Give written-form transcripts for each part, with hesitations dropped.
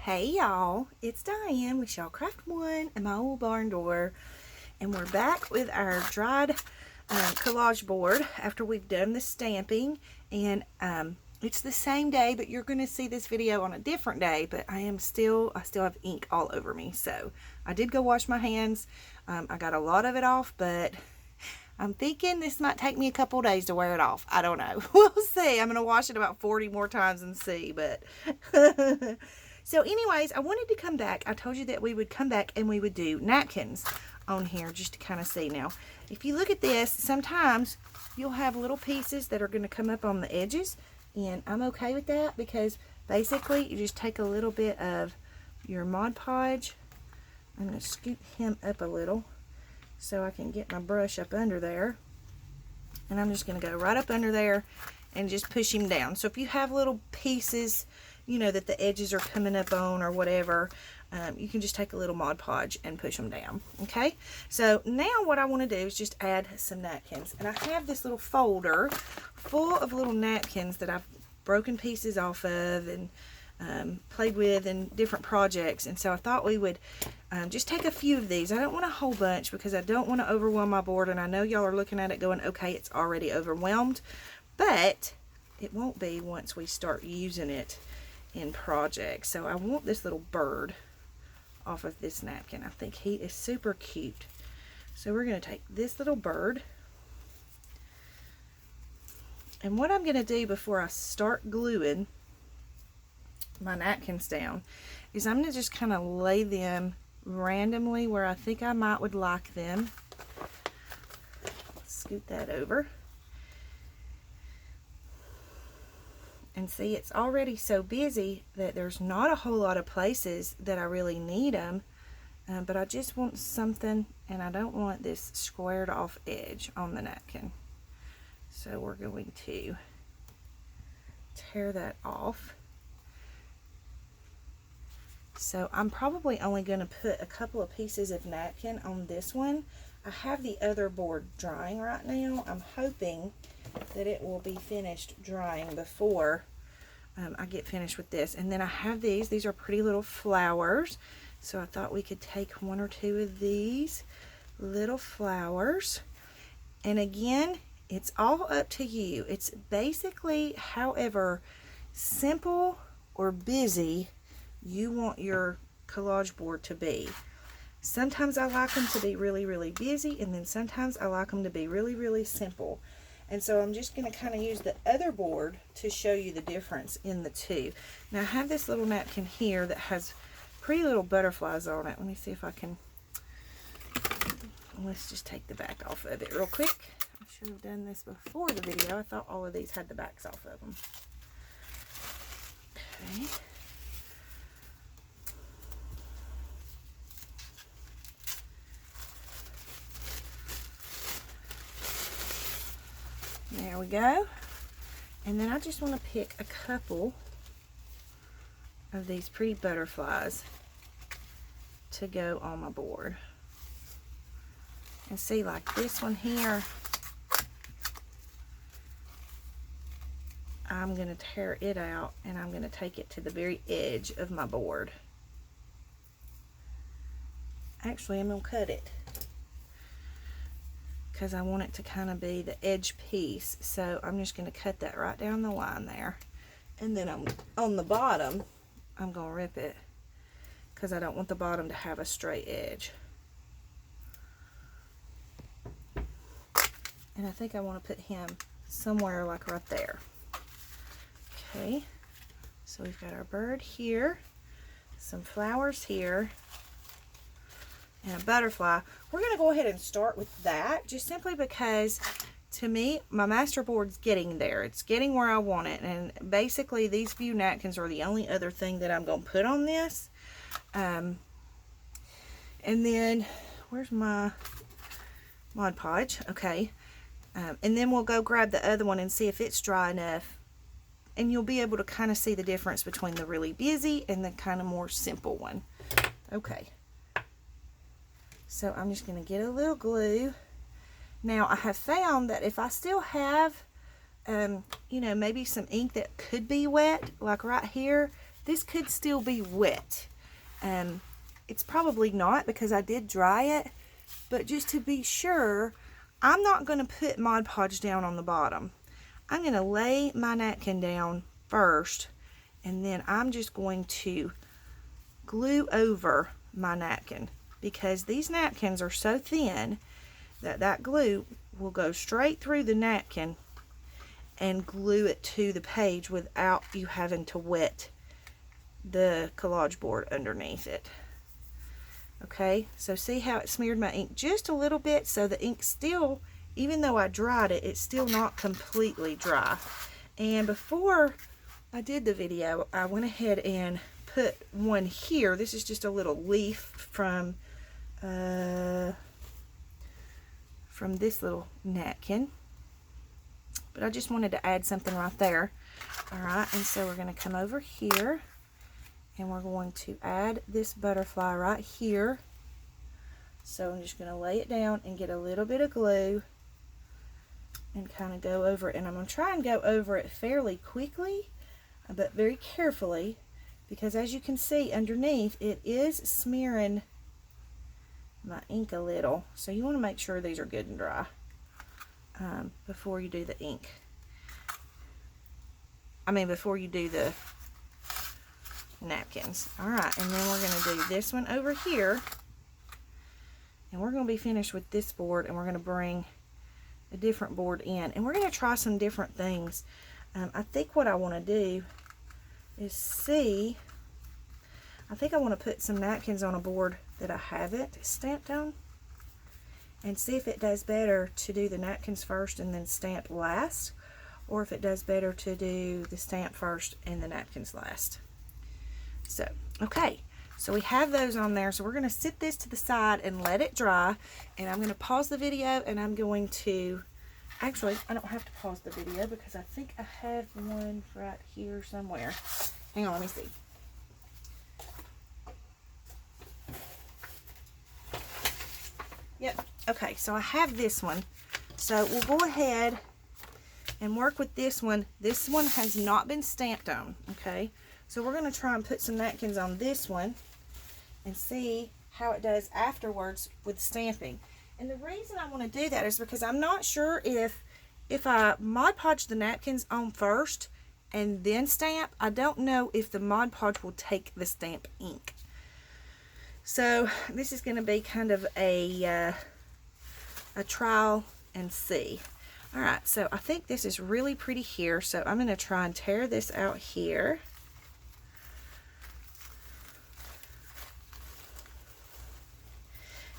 Hey y'all, it's Diane with Shellcraft One and my old barn door, and we're back with our dried collage board after we've done the stamping. And it's the same day, but you're going to see this video on a different day. But I still have ink all over me, so I did go wash my hands. I got a lot of it off, but I'm thinking this might take me a couple days to wear it off. I don't know. We'll see. I'm going to wash it about 40 more times and see, but so anyways, I wanted to come back. I told you that we would come back and we would do napkins on here just to kind of see. Now, if you look at this, sometimes you'll have little pieces that are going to come up on the edges, and I'm okay with that because basically you just take a little bit of your Mod Podge. I'm going to scoop him up a little so I can get my brush up under there, and I'm just going to go right up under there and just push him down. So if you have little pieces, you know, that the edges are coming up on or whatever, you can just take a little Mod Podge and push them down. Okay, so now what I want to do is just add some napkins, and I have this little folder full of little napkins that I've broken pieces off of and played with in different projects. And so I thought we would just take a few of these. I don't want a whole bunch because I don't want to overwhelm my board, and I know y'all are looking at it going, okay, it's already overwhelmed, but it won't be once we start using it in projects. So I want this little bird off of this napkin. I think he is super cute. So we're going to take this little bird, and what I'm going to do before I start gluing my napkins down is I'm going to just kind of lay them randomly where I think I would like them. Scoot that over. And see, it's already so busy that there's not a whole lot of places that I really need them, but I just want something, and I don't want this squared off edge on the napkin. So we're going to tear that off. So I'm probably only going to put a couple of pieces of napkin on this one. I have the other board drying right now. I'm hoping that it will be finished drying before I get finished with this. And then I have these are pretty little flowers, so I thought we could take one or two of these little flowers. And again, it's all up to you. It's basically however simple or busy you want your collage board to be. Sometimes I like them to be really, really busy, and then sometimes I like them to be really, really simple. And so I'm just going to kind of use the other board to show you the difference in the two. Now I have this little napkin here that has pretty little butterflies on it. Let me see if I can, let's just take the back off of it real quick. I should have done this before the video. I thought all of these had the backs off of them. Okay. There we go. And then I just want to pick a couple of these pretty butterflies to go on my board. And see, like this one here, I'm going to tear it out and I'm going to take it to the very edge of my board. Actually, I'm going to cut it, because I want it to kind of be the edge piece. So I'm just going to cut that right down the line there. And then on the bottom, I'm going to rip it because I don't want the bottom to have a straight edge. And I think I want to put him somewhere like right there. Okay, so we've got our bird here, some flowers here, and a butterfly. We're going to go ahead and start with that, just simply because to me my master board's getting there. It's getting where I want it, and basically these few napkins are the only other thing that I'm going to put on this. And then where's my Mod Podge? Okay, and then we'll go grab the other one and see if it's dry enough, and you'll be able to kind of see the difference between the really busy and the kind of more simple one. Okay. So I'm just going to get a little glue. Now I have found that if I still have, you know, maybe some ink that could be wet, like right here, this could still be wet. It's probably not because I did dry it, but just to be sure, I'm not going to put Mod Podge down on the bottom. I'm going to lay my napkin down first, and then I'm just going to glue over my napkin, because these napkins are so thin that that glue will go straight through the napkin and glue it to the page without you having to wet the collage board underneath it. Okay, so see how it smeared my ink just a little bit, so the ink still, even though I dried it, it's still not completely dry. And before I did the video, I went ahead and put one here. This is just a little leaf from this little napkin, but I just wanted to add something right there. All right, and so we're going to come over here, and we're going to add this butterfly right here. So I'm just going to lay it down and get a little bit of glue and kind of go over it. And I'm going to try and go over it fairly quickly, but very carefully, because as you can see underneath, it is smearing my ink a little. So you want to make sure these are good and dry before you do the ink. Before you do the napkins. Alright, and then we're going to do this one over here, and we're going to be finished with this board, and we're going to bring a different board in, and we're going to try some different things. I think what I want to do is see, I think I want to put some napkins on a board that I haven't stamped on, and see if it does better to do the napkins first and then stamp last, or if it does better to do the stamp first and the napkins last. So, okay, so we have those on there, so we're going to sit this to the side and let it dry, and I'm going to pause the video, and I'm going to, actually, I don't have to pause the video because I think I have one right here somewhere. Hang on, let me see. Yep, okay, so I have this one, so we'll go ahead and work with this one. This one has not been stamped on, okay? So we're going to try and put some napkins on this one and see how it does afterwards with stamping. And the reason I want to do that is because I'm not sure if I Mod Podge the napkins on first and then stamp, I don't know if the Mod Podge will take the stamp ink. So this is going to be kind of a trial and see. Alright, so I think this is really pretty here, so I'm going to try and tear this out here.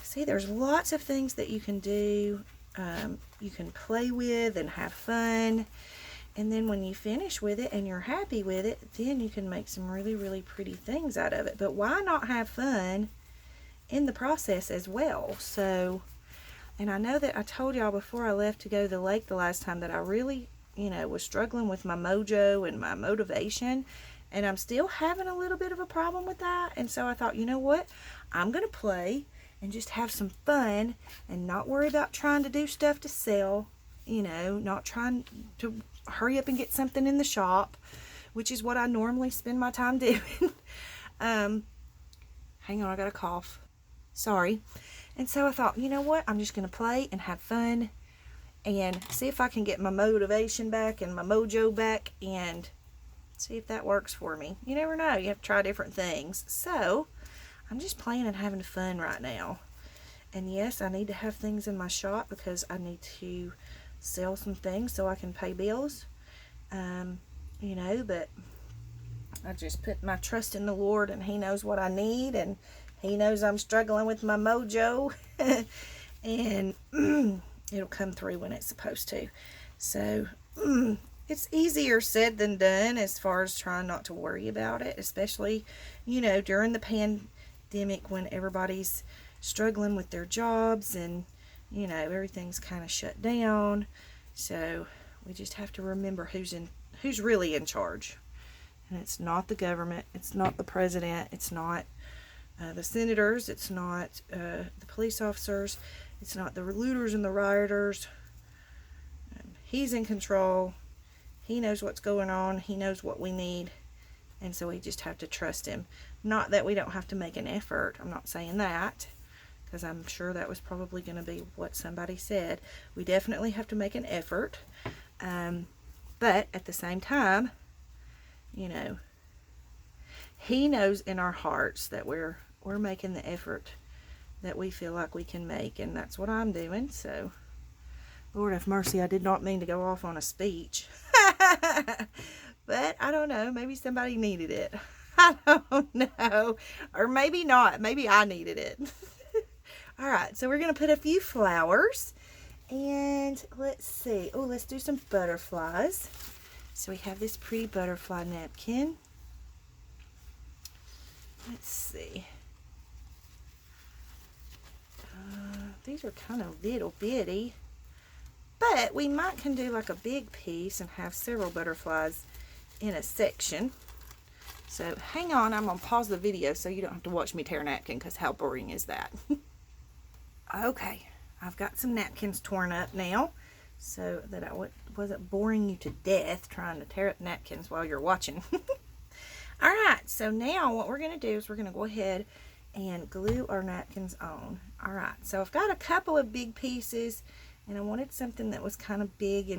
See, there's lots of things that you can do. You can play with and have fun. And then when you finish with it and you're happy with it, then you can make some really, really pretty things out of it. But why not have fun in the process as well? So, and I know that I told y'all before I left to go to the lake the last time that I really, was struggling with my mojo and my motivation. And I'm still having a little bit of a problem with that. And so I thought, you know what? I'm going to play and just have some fun and not worry about trying to do stuff to sell. Not trying to hurry up and get something in the shop, which is what I normally spend my time doing. Hang on, I got a cough. Sorry. And so I thought, you know what? I'm just going to play and have fun and see if I can get my motivation back and my mojo back and see if that works for me. You never know. You have to try different things. So I'm just playing and having fun right now. And yes, I need to have things in my shop because I need to sell some things so I can pay bills. But I just put my trust in the Lord, and He knows what I need, and He knows I'm struggling with my mojo. And it'll come through when it's supposed to. So it's easier said than done as far as trying not to worry about it, especially during the pandemic when everybody's struggling with their jobs and everything's kind of shut down. So we just have to remember who's really in charge. And it's not the government, it's not the president, it's not the senators, it's not the police officers, it's not the looters and the rioters. He's in control. He knows what's going on. He knows what we need, And so we just have to trust him. Not that we don't have to make an effort. I'm not saying that, because I'm sure that was probably going to be what somebody said. We definitely have to make an effort. But at the same time, you know, he knows in our hearts that we're making the effort that we feel like we can make, and that's what I'm doing. So, Lord have mercy, I did not mean to go off on a speech. But I don't know, maybe somebody needed it. I don't know. Or maybe not. Maybe I needed it. Alright, so we're going to put a few flowers. And let's see. Oh, let's do some butterflies. So we have this pretty butterfly napkin. Let's see. These are kind of little bitty. But we can do like a big piece and have several butterflies in a section. So hang on, I'm going to pause the video so you don't have to watch me tear a napkin, because how boring is that? Okay, I've got some napkins torn up now so that I wasn't boring you to death trying to tear up napkins while you're watching. Alright, so now what we're going to do is we're going to go ahead and glue our napkins on. Alright, so I've got a couple of big pieces, and I wanted something that was kind of big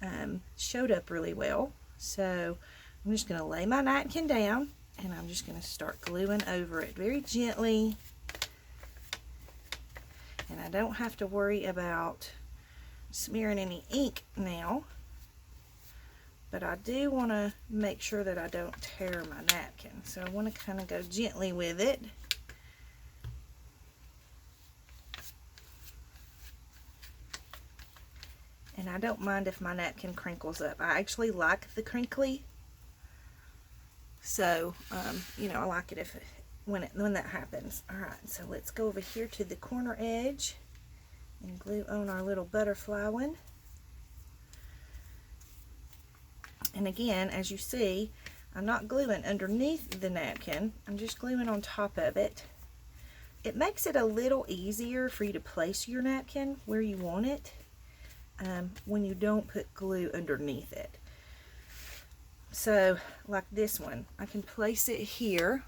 and showed up really well. So I'm just going to lay my napkin down, and I'm just going to start gluing over it very gently. And I don't have to worry about smearing any ink now, but I do want to make sure that I don't tear my napkin. So I want to kind of go gently with it. And I don't mind if my napkin crinkles up. I actually like the crinkly. So, you know, I like it when that happens. Alright, so let's go over here to the corner edge and glue on our little butterfly one. And again, as you see, I'm not gluing underneath the napkin. I'm just gluing on top of it. It makes it a little easier for you to place your napkin where you want it. When you don't put glue underneath it. So like this one, I can place it here.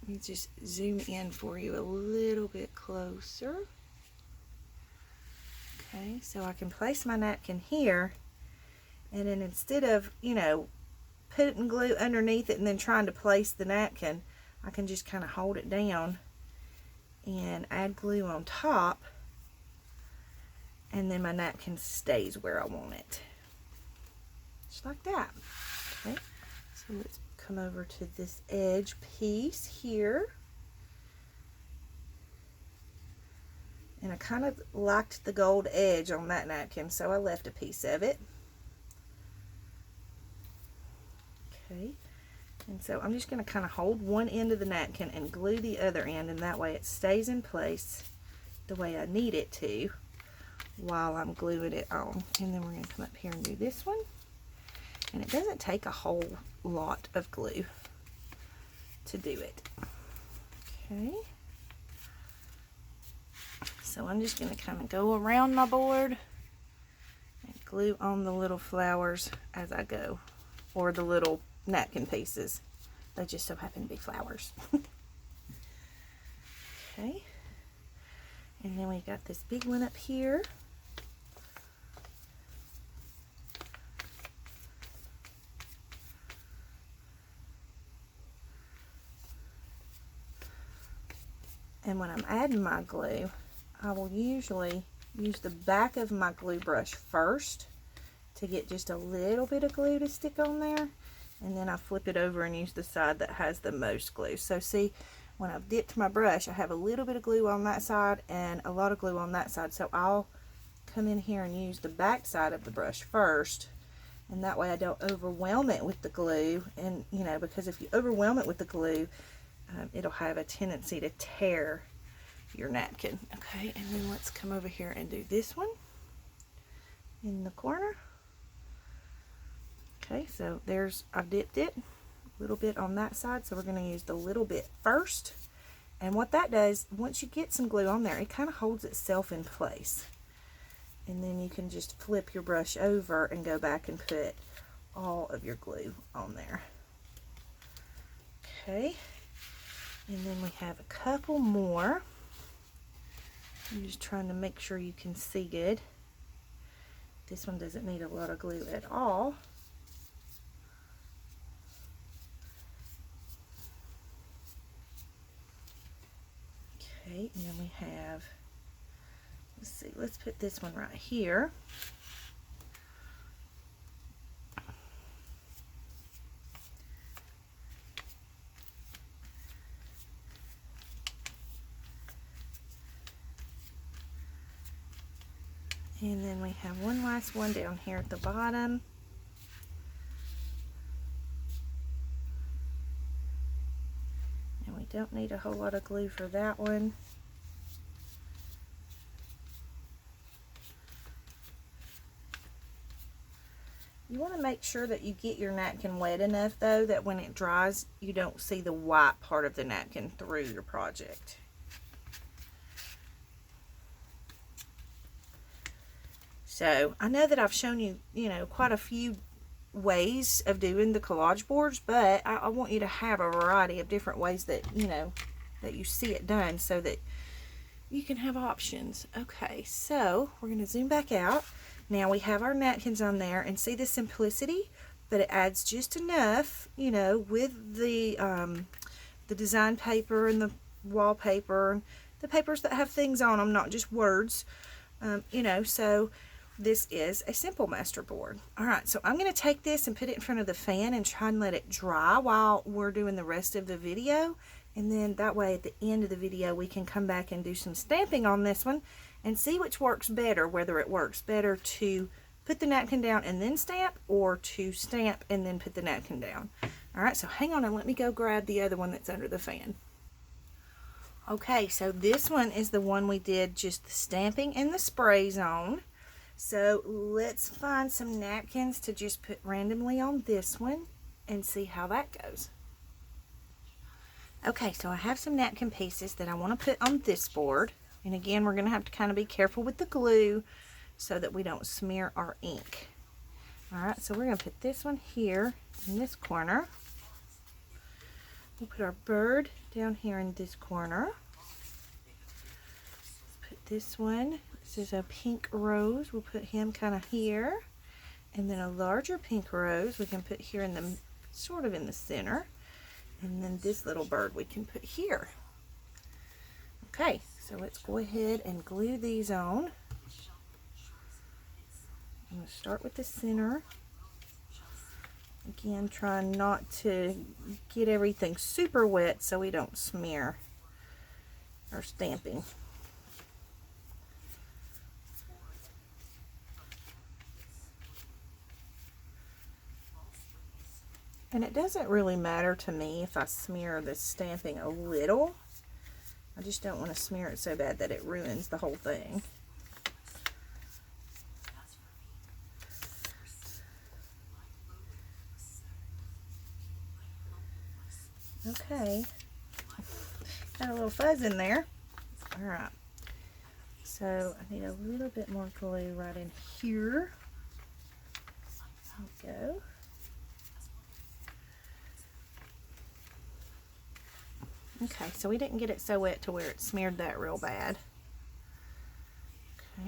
Let me just zoom in for you a little bit closer. Okay, so I can place my napkin here, and then instead of, you know, putting glue underneath it and then trying to place the napkin, I can just kind of hold it down and add glue on top. And then my napkin stays where I want it. Just like that. Okay, so let's come over to this edge piece here. And I kind of liked the gold edge on that napkin, so I left a piece of it. Okay, and so I'm just going to kind of hold one end of the napkin and glue the other end, and that way it stays in place the way I need it to while I'm gluing it on. And then we're going to come up here and do this one. And it doesn't take a whole lot of glue to do it. Okay. So I'm just going to kind of go around my board and glue on the little flowers as I go. Or the little napkin pieces. They just so happen to be flowers. Okay. And then we got this big one up here. And when I'm adding my glue, I will usually use the back of my glue brush first to get just a little bit of glue to stick on there. And then I flip it over and use the side that has the most glue. So see, when I've dipped my brush, I have a little bit of glue on that side and a lot of glue on that side. So I'll come in here and use the back side of the brush first. And that way I don't overwhelm it with the glue. And, you know, because if you overwhelm it with the glue, it'll have a tendency to tear your napkin. Okay, and then let's come over here and do this one in the corner. Okay, so I've dipped it a little bit on that side, so we're going to use the little bit first. And what that does, once you get some glue on there, it kind of holds itself in place. And then you can just flip your brush over and go back and put all of your glue on there. Okay, and then we have a couple more. I'm just trying to make sure you can see good. This one doesn't need a lot of glue at all. Okay, and then we have, let's see, let's put this one right here. And then we have one last one down here at the bottom. And we don't need a whole lot of glue for that one. You want to make sure that you get your napkin wet enough though that when it dries you don't see the white part of the napkin through your project. So I know that I've shown you, quite a few ways of doing the collage boards, but I want you to have a variety of different ways that, that you see it done so that you can have options. Okay, so we're going to zoom back out. Now we have our napkins on there, and see the simplicity, but it adds just enough, with the design paper and the wallpaper, and the papers that have things on them, not just words, so this is a simple master board. Alright, so I'm going to take this and put it in front of the fan and try and let it dry while we're doing the rest of the video, and then that way at the end of the video we can come back and do some stamping on this one and see which works better, whether it works better to put the napkin down and then stamp, or to stamp and then put the napkin down. Alright, so hang on and let me go grab the other one that's under the fan. Okay, so this one is the one we did just the stamping and the sprays on. So let's find some napkins to just put randomly on this one and see how that goes. Okay, so I have some napkin pieces that I want to put on this board. And again, we're going to have to kind of be careful with the glue so that we don't smear our ink. Alright, so we're going to put this one here in this corner. We'll put our bird down here in this corner. Put this one. This is a pink rose. We'll put him kind of here. And then a larger pink rose we can put here in the, sort of in the center. And then this little bird we can put here. Okay, so let's go ahead and glue these on. I'm going to start with the center. Again, trying not to get everything super wet so we don't smear our stamping. And it doesn't really matter to me if I smear the stamping a little. I just don't want to smear it so bad that it ruins the whole thing. Okay, got a little fuzz in there. Alright, so I need a little bit more glue right in here. There we go. Okay, so we didn't get it so wet to where it smeared that real bad.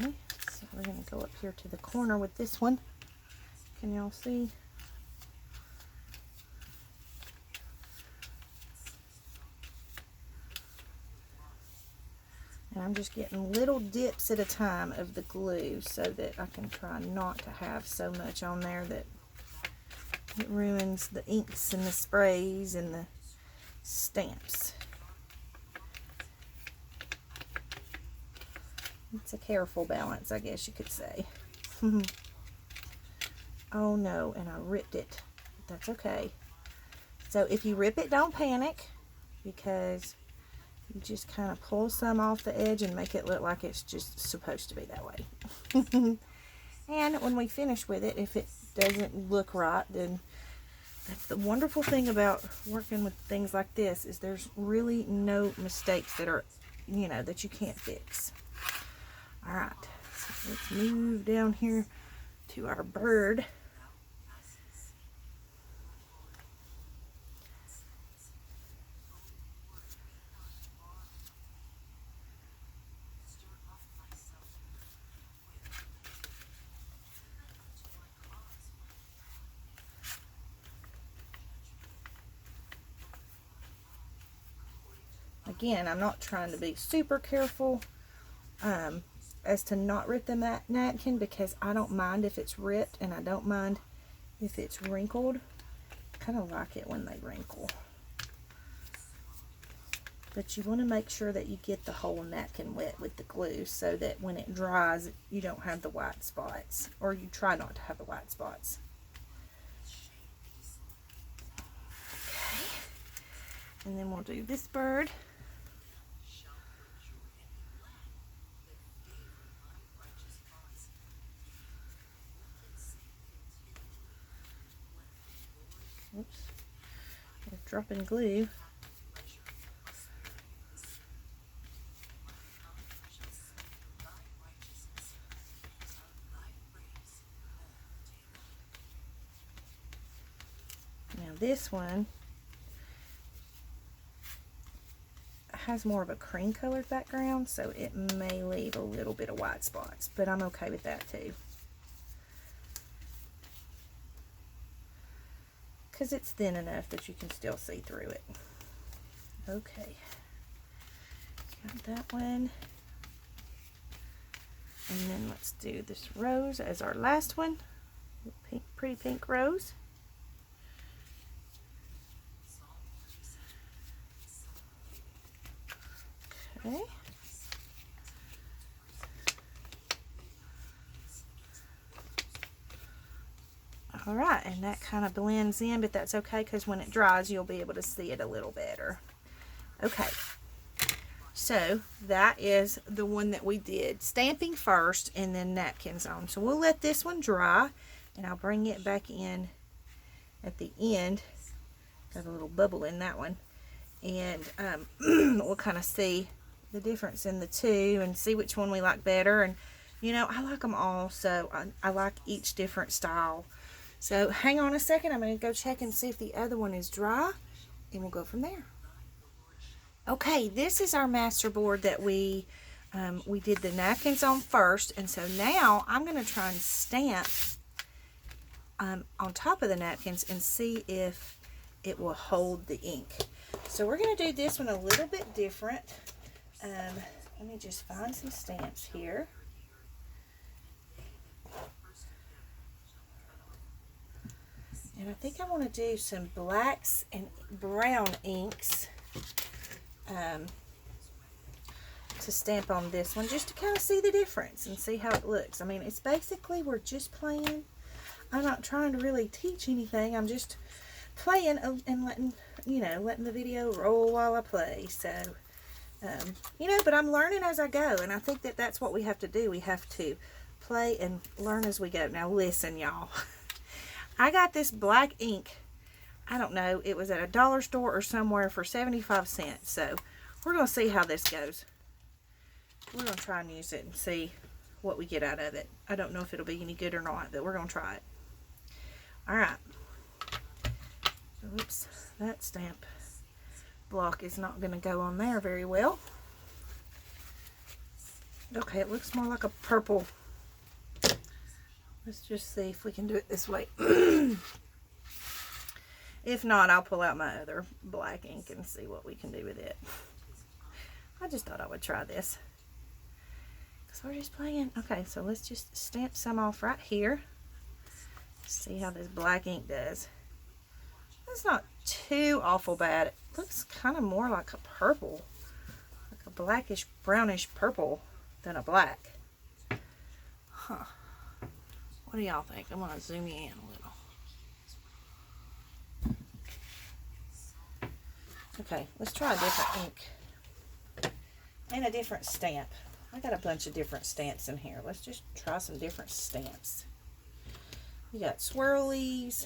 Okay, so we're going to go up here to the corner with this one. Can y'all see? And I'm just getting little dips at a time of the glue so that I can try not to have so much on there that it ruins the inks and the sprays and the stamps. It's a careful balance, I guess you could say. Oh no, and I ripped it. But that's okay. So if you rip it, don't panic, because you just kind of pull some off the edge and make it look like it's just supposed to be that way. And when we finish with it, if it doesn't look right, then that's the wonderful thing about working with things like this, is there's really no mistakes that are, that you can't fix. Alright, so let's move down here to our bird. again, I'm not trying to be super careful as to not rip the napkin, because I don't mind if it's ripped and I don't mind if it's wrinkled. I kind of like it when they wrinkle. But you want to make sure that you get the whole napkin wet with the glue so that when it dries, you don't have the white spots, or you try not to have the white spots. Okay. And then we'll do this bird. Oops. We're dropping glue. Now this one has more of a cream colored background, so it may leave a little bit of white spots, but I'm okay with that too, because it's thin enough that you can still see through it. Okay, got that one. And then let's do this rose as our last one. Pink, pretty pink rose. Okay. All right, and that kind of blends in, but that's okay because when it dries, you'll be able to see it a little better. Okay, so that is the one that we did stamping first and then napkins on. So we'll let this one dry, and I'll bring it back in at the end. Got a little bubble in that one, and we'll kind of see the difference in the two and see which one we like better. And you know, I like them all, so I like each different style. So hang on a second, I'm going to go check and see if the other one is dry, and we'll go from there. Okay, this is our master board that we did the napkins on first, and so now I'm going to try and stamp on top of the napkins and see if it will hold the ink. So we're going to do this one a little bit different. Let me just find some stamps here. And I think I want to do some blacks and brown inks to stamp on this one, just to kind of see the difference and see how it looks. I mean, it's basically, we're just playing. I'm not trying to really teach anything. I'm just playing and letting the video roll while I play. So, but I'm learning as I go, and I think that that's what we have to do. We have to play and learn as we go. Now listen, y'all. I got this black ink, I don't know, it was at a dollar store or somewhere for 75 cents. So we're going to see how this goes. We're going to try and use it and see what we get out of it. I don't know if it'll be any good or not, but we're going to try it. Alright. Oops, that stamp block is not going to go on there very well. Okay, it looks more like a purple. Let's just see if we can do it this way. If not, I'll pull out my other black ink and see what we can do with it. I just thought I would try this, because we're just playing. Okay, so let's just stamp some off right here. See how this black ink does. It's not too awful bad. It looks kind of more like a purple, like a blackish, brownish purple than a black. Huh. What do y'all think? I'm going to zoom you in a little. Okay, let's try a different ink and a different stamp. I got a bunch of different stamps in here. Let's just try some different stamps. We got swirlies,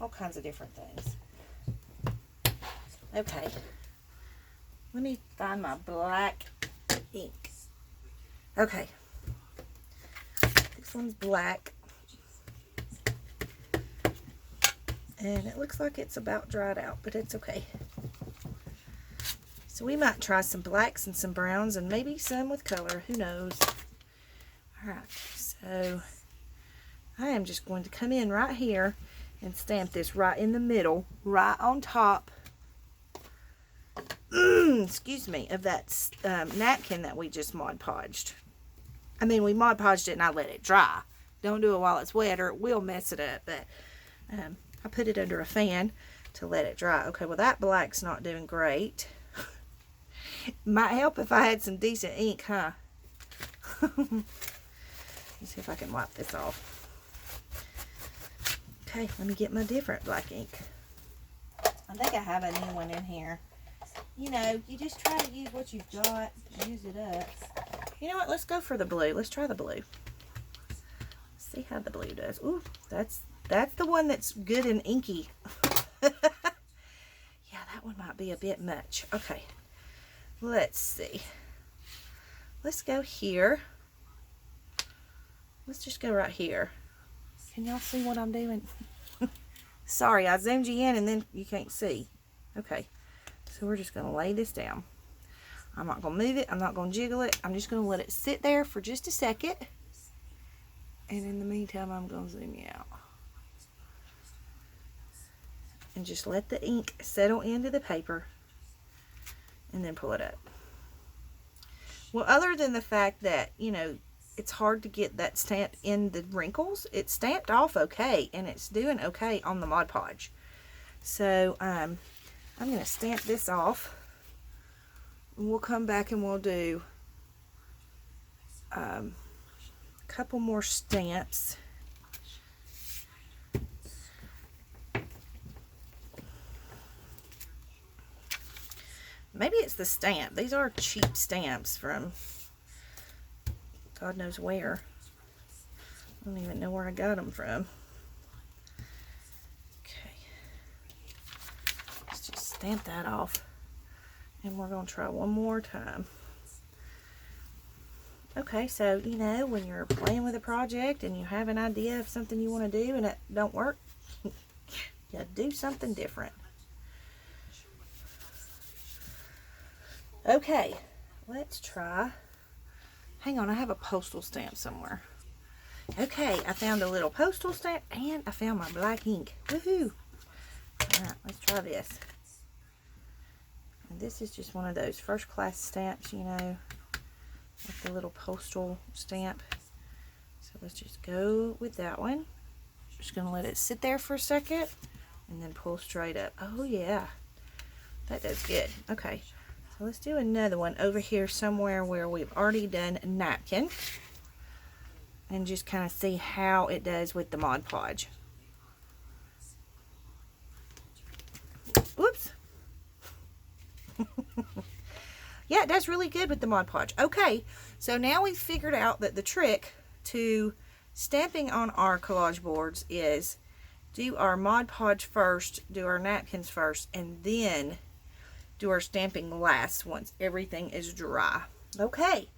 all kinds of different things. Okay, let me find my black ink. Okay, this one's black, and it looks like it's about dried out, but it's okay. So we might try some blacks and some browns and maybe some with color, who knows. Alright, so I am just going to come in right here and stamp this right in the middle, right on top excuse me, of that napkin that we just Mod Podged. I mean, we Mod Podged it and I let it dry. Don't do it while it's wet or it will mess it up. But I put it under a fan to let it dry. Okay, well that black's not doing great. Might help if I had some decent ink, huh? Let's see if I can wipe this off. Okay, let me get my different black ink. I think I have a new one in here. You know, you just try to use what you've got, use it up. You know what, let's go for the blue. Let's try the blue. Let's see how the blue does. Ooh, that's the one that's good and inky. Yeah, that one might be a bit much. Okay, let's see. Let's go here. Let's just go right here. Can y'all see what I'm doing? Sorry, I zoomed you in and then you can't see. Okay, so we're just going to lay this down. I'm not going to move it. I'm not going to jiggle it. I'm just going to let it sit there for just a second. And in the meantime, I'm going to zoom you out. And just let the ink settle into the paper. And then pull it up. Well, other than the fact that, you know, it's hard to get that stamp in the wrinkles, it's stamped off okay. And it's doing okay on the Mod Podge. So, I'm going to stamp this off. And we'll come back and we'll do a couple more stamps. Maybe it's the stamp. These are cheap stamps from God knows where. I don't even know where I got them from. Okay. Let's just stamp that off. And we're going to try one more time. Okay, so, you know, when you're playing with a project and you have an idea of something you want to do and it don't work, you do something different. Okay, let's try. Hang on, I have a postal stamp somewhere. Okay, I found a little postal stamp and I found my black ink. Woohoo! Alright, let's try this. And this is just one of those first class stamps, you know, with the little postal stamp. So let's just go with that one. Just going to let it sit there for a second and then pull straight up. Oh yeah, that does good. Okay. So let's do another one over here somewhere where we've already done a napkin and just kind of see how it does with the Mod Podge. Whoops. Yeah, it does really good with the Mod Podge. Okay, so now we've figured out that the trick to stamping on our collage boards is do our Mod Podge first, do our napkins first, and then do our stamping last once everything is dry. Okay,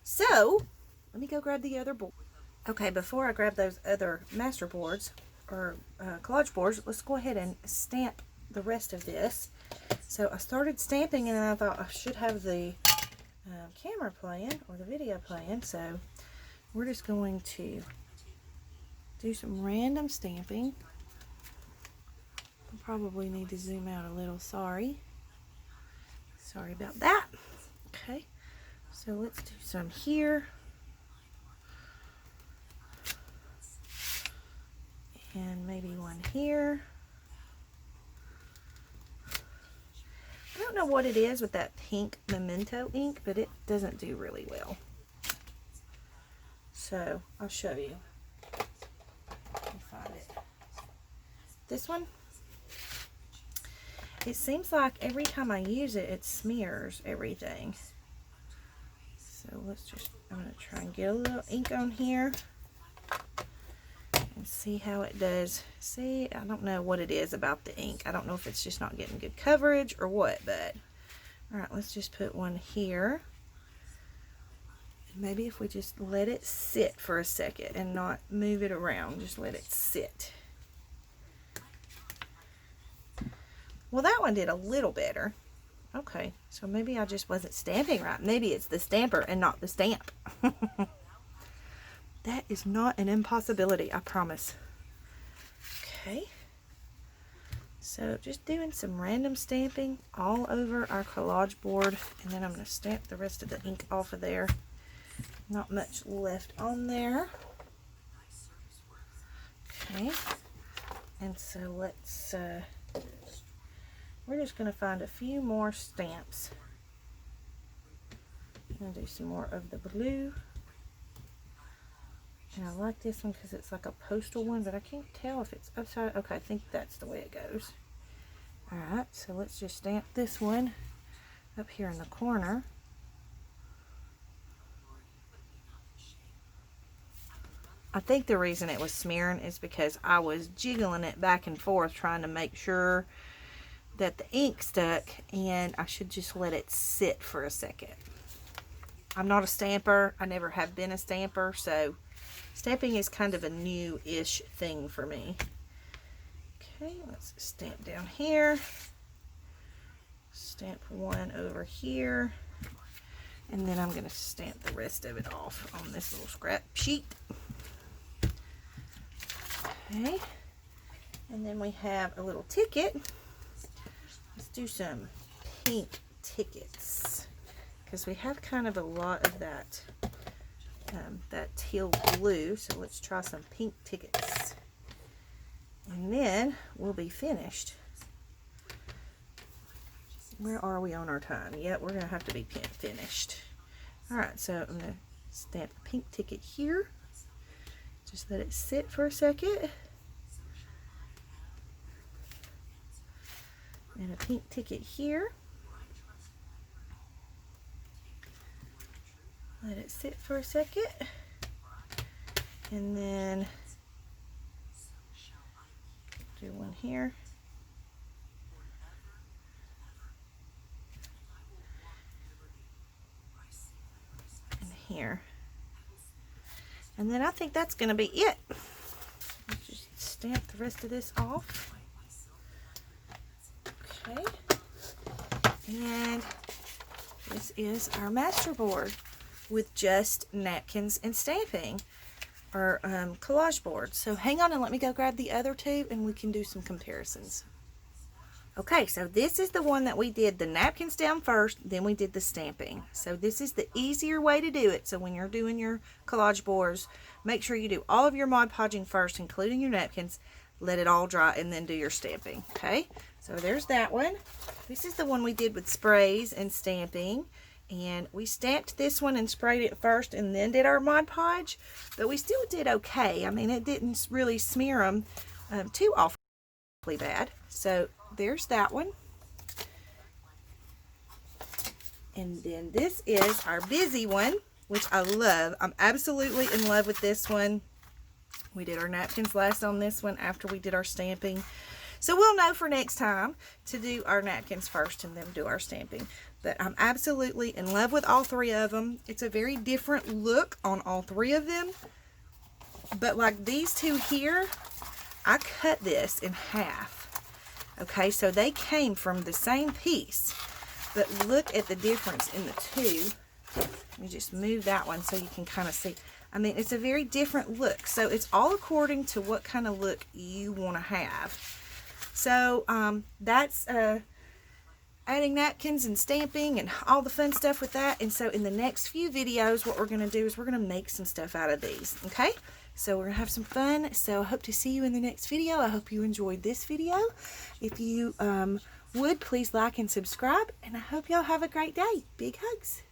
so let me go grab the other board. Okay, before I grab those other master boards or collage boards, let's go ahead and stamp the rest of this. So I started stamping and I thought I should have the camera playing or the video playing, so we're just going to do some random stamping. I probably need to zoom out a little, sorry about that. Okay, so let's do some here and maybe one here. I don't know what it is with that pink memento ink, but it doesn't do really well. So I'll show you. Let me find it. This one. It seems like every time I use it, it smears everything. So let's just, I'm going to try and get a little ink on here and see how it does. See, I don't know what it is about the ink. I don't know if it's just not getting good coverage or what, but all right, let's just put one here. And maybe if we just let it sit for a second and not move it around, just let it sit. Well, that one did a little better. Okay, so maybe I just wasn't stamping right. Maybe it's the stamper and not the stamp. That is not an impossibility, I promise. Okay. So just doing some random stamping all over our collage board, and then I'm going to stamp the rest of the ink off of there. Not much left on there. Okay, and so let's, we're just going to find a few more stamps. I'm going to do some more of the blue. And I like this one because it's like a postal one, but I can't tell if it's upside. Okay, I think that's the way it goes. Alright, so let's just stamp this one up here in the corner. I think the reason it was smearing is because I was jiggling it back and forth trying to make sure that the ink stuck, and I should just let it sit for a second. I'm not a stamper. I never have been a stamper, so stamping is kind of a new-ish thing for me. Okay, let's stamp down here. Stamp one over here. And then I'm going to stamp the rest of it off on this little scrap sheet. Okay, and then we have a little ticket. Let's do some pink tickets, because we have kind of a lot of that teal blue, so let's try some pink tickets. And then we'll be finished. Where are we on our time? Yep, we're going to have to be finished. Alright, so I'm going to stamp the pink ticket here. Just let it sit for a second. And a pink ticket here. Let it sit for a second. And then do one here. And here. And then I think that's going to be it. Let's just stamp the rest of this off. Okay. And this is our master board with just napkins and stamping, or collage board. So hang on and let me go grab the other two and we can do some comparisons. Okay, so this is the one that we did the napkins down first, then we did the stamping. So this is the easier way to do it. So when you're doing your collage boards, make sure you do all of your Mod Podging first, including your napkins. Let it all dry and then do your stamping. Okay, so there's that one. This is the one we did with sprays and stamping. And we stamped this one and sprayed it first and then did our Mod Podge. But we still did okay. I mean, it didn't really smear them too awfully bad. So there's that one. And then this is our busy one, which I love. I'm absolutely in love with this one. We did our napkins last on this one after we did our stamping. So we'll know for next time to do our napkins first and then do our stamping. But I'm absolutely in love with all three of them. It's a very different look on all three of them. But like these two here, I cut this in half. Okay, so they came from the same piece. But look at the difference in the two. Let me just move that one so you can kind of see. I mean, it's a very different look. So it's all according to what kind of look you want to have. So that's adding napkins and stamping and all the fun stuff with that. And so in the next few videos, what we're going to do is we're going to make some stuff out of these. Okay? So we're going to have some fun. So I hope to see you in the next video. I hope you enjoyed this video. If you would, please like and subscribe. And I hope y'all have a great day. Big hugs.